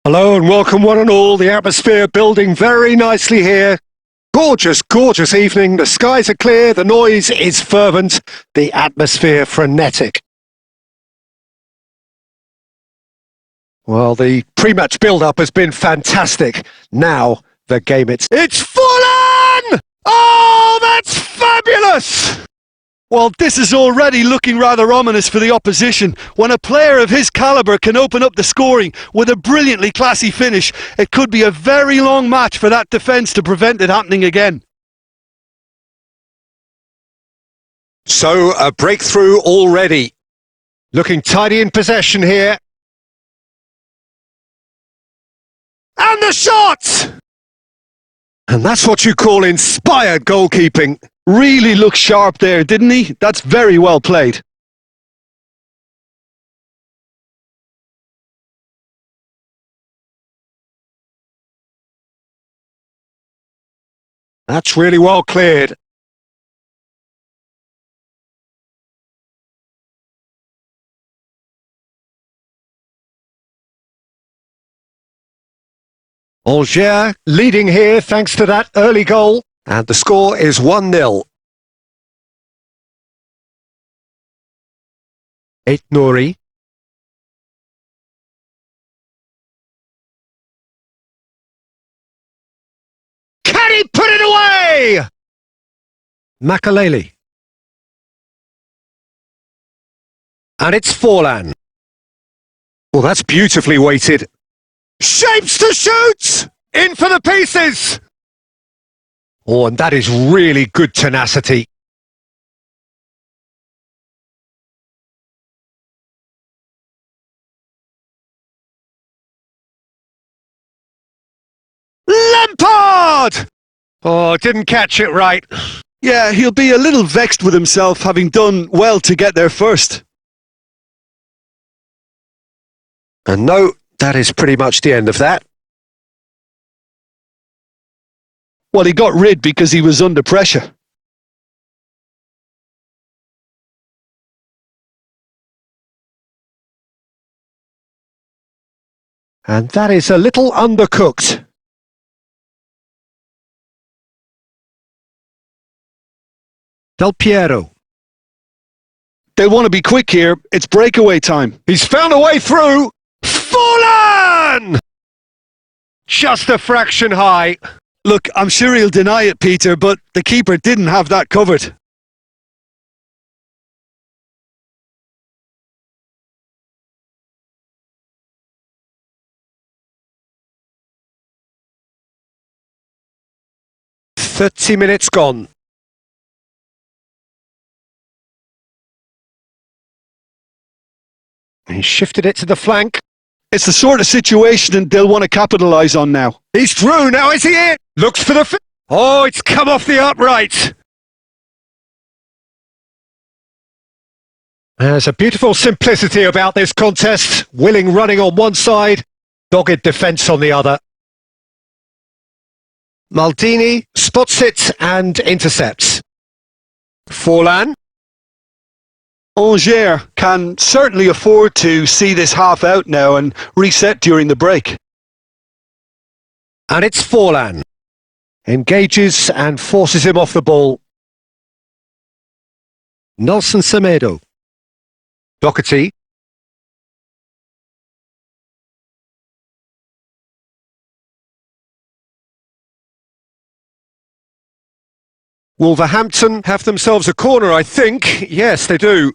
Hello and welcome one and all. The atmosphere building very nicely here. Gorgeous, gorgeous evening. The skies are clear, the noise is fervent, the atmosphere frenetic. Well, the pre-match build-up has been fantastic. Now, the game it's fallen! Oh, that's fabulous! Well, this is already looking rather ominous for the opposition. When a player of his calibre can open up the scoring with a brilliantly classy finish, it could be a very long match for that defence to prevent it happening again. So, a breakthrough already. Looking tidy in possession here. And the shot! And that's what you call inspired goalkeeping. Really looked sharp there, didn't he? That's very well played. That's really well cleared. Angers leading here thanks to that early goal. And the score is 1-0. Nouri. Can he put it away? Makaleli. And it's Forlan. Well, that's beautifully weighted. Shapes to shoot! In for the pieces! Oh, and that is really good tenacity. Lampard! Oh, didn't catch it right. Yeah, he'll be a little vexed with himself, having done well to get there first. And no, that is pretty much the end of that. Well, he got rid because he was under pressure. And that is a little undercooked. Del Piero. They'll want to be quick here. It's breakaway time. He's found a way through. Fallen! Just a fraction high. Look, I'm sure he'll deny it, Peter, but the keeper didn't have that covered. "30 minutes gone. He shifted it to the flank. It's the sort of situation they'll want to capitalise on now. He's through, now is he in? Looks for the... Oh, it's come off the upright. There's a beautiful simplicity about this contest. Willing running on one side, dogged defence on the other. Maldini spots it and intercepts. Forlan. Angers can certainly afford to see this half out now and reset during the break. And it's Forlan. Engages and forces him off the ball. Nelson Semedo. Doherty. Wolverhampton have themselves a corner, I think. Yes, they do.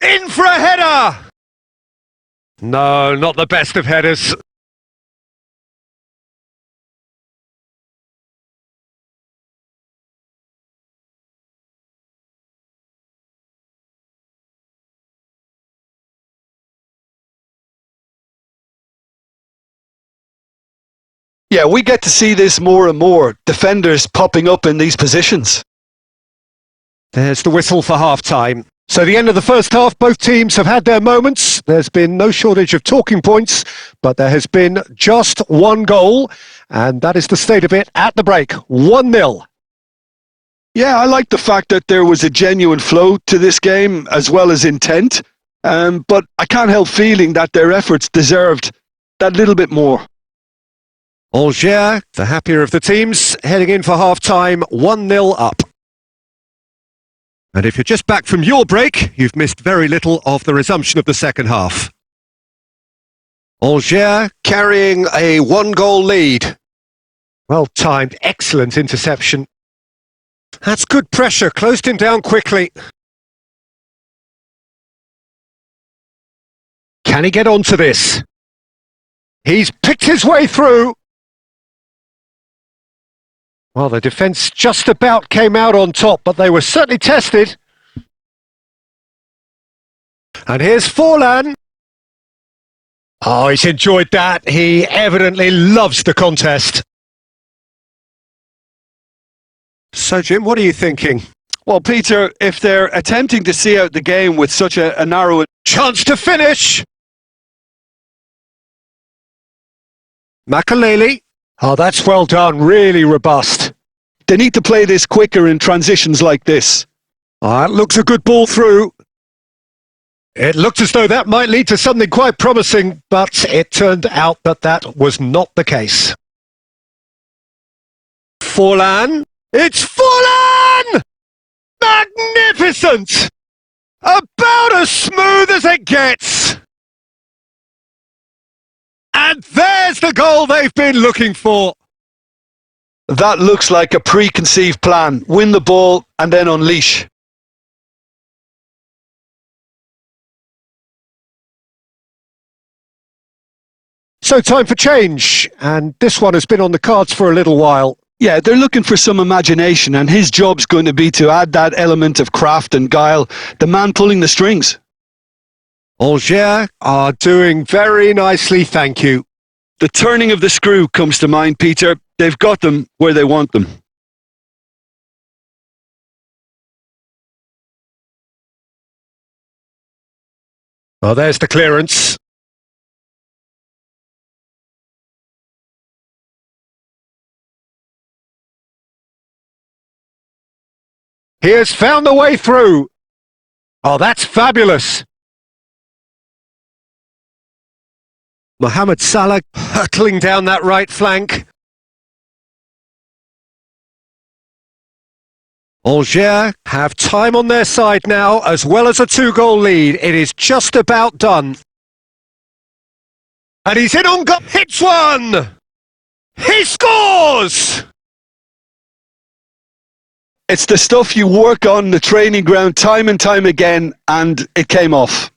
In for a header! No, not the best of headers. Yeah, we get to see this more and more. Defenders popping up in these positions. There's the whistle for half-time. So the end of the first half, both teams have had their moments. There's been no shortage of talking points, but there has been just one goal, and that is the state of it at the break. 1-0. Yeah, I like the fact that there was a genuine flow to this game as well as intent, but I can't help feeling that their efforts deserved that little bit more. Angers, the happier of the teams, heading in for half-time, 1-0 up. And if you're just back from your break, you've missed very little of the resumption of the second half. Angers carrying a 1-goal lead. Well timed, excellent interception. That's good pressure, closed him down quickly. Can he get onto this? He's picked his way through. Well, the defence just about came out on top, but they were certainly tested. And here's Forlan. Oh, he's enjoyed that. He evidently loves the contest. So, Jim, what are you thinking? Well, Peter, if they're attempting to see out the game with such a narrow chance to finish. Makaleli. Oh, that's well done. Really robust. They need to play this quicker in transitions like this. That looks a good ball through. It looked as though that might lead to something quite promising, but it turned out that that was not the case. Forlan. It's Forlan! Magnificent! About as smooth as it gets. And there's the goal they've been looking for. That looks like a preconceived plan. Win the ball and then unleash. So time for change, and this one has been on the cards for a little while. Yeah, they're looking for some imagination, and his job's going to be to add that element of craft and guile, the man pulling the strings. Angers are doing very nicely, thank you. The turning of the screw comes to mind, Peter. They've got them where they want them. Well, there's the clearance. He has found the way through. Oh, that's fabulous. Mohamed Salah hurtling down that right flank. Angers have time on their side now, as well as a 2-goal lead. It is just about done. And he's in on goal. Hits one! He scores! It's the stuff you work on the training ground time and time again, and it came off.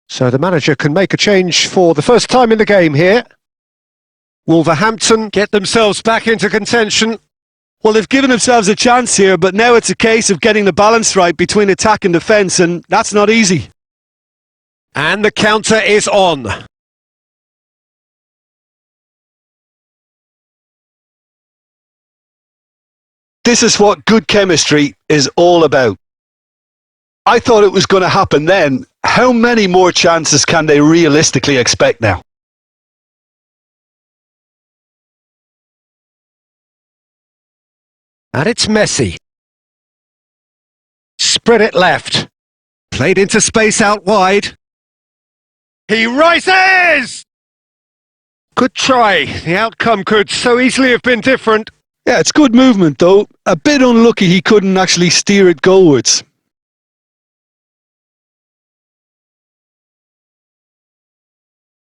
So the manager can make a change for the first time in the game here. Wolverhampton get themselves back into contention. Well, they've given themselves a chance here, but now it's a case of getting the balance right between attack and defence, and that's not easy. And the counter is on. This is what good chemistry is all about. I thought it was going to happen then. How many more chances can they realistically expect now? And it's Messi. Spread it left. Played into space out wide. He rises! Good try. The outcome could so easily have been different. Yeah, it's good movement though. A bit unlucky he couldn't actually steer it goalwards.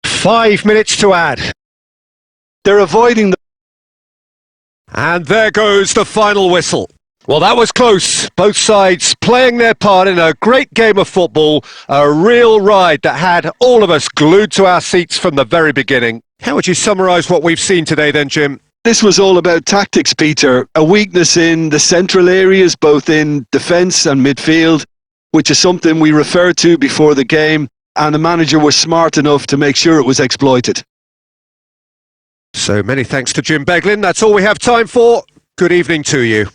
Five minutes to add. They're avoiding the... And there goes the final whistle. Well, that was close. Both sides playing their part in a great game of football. A real ride that had all of us glued to our seats from the very beginning. How would you summarise what we've seen today then, Jim? This was all about tactics, Peter. A weakness in the central areas, both in defence and midfield, which is something we referred to before the game, and the manager was smart enough to make sure it was exploited. So many thanks to Jim Beglin. That's all we have time for. Good evening to you.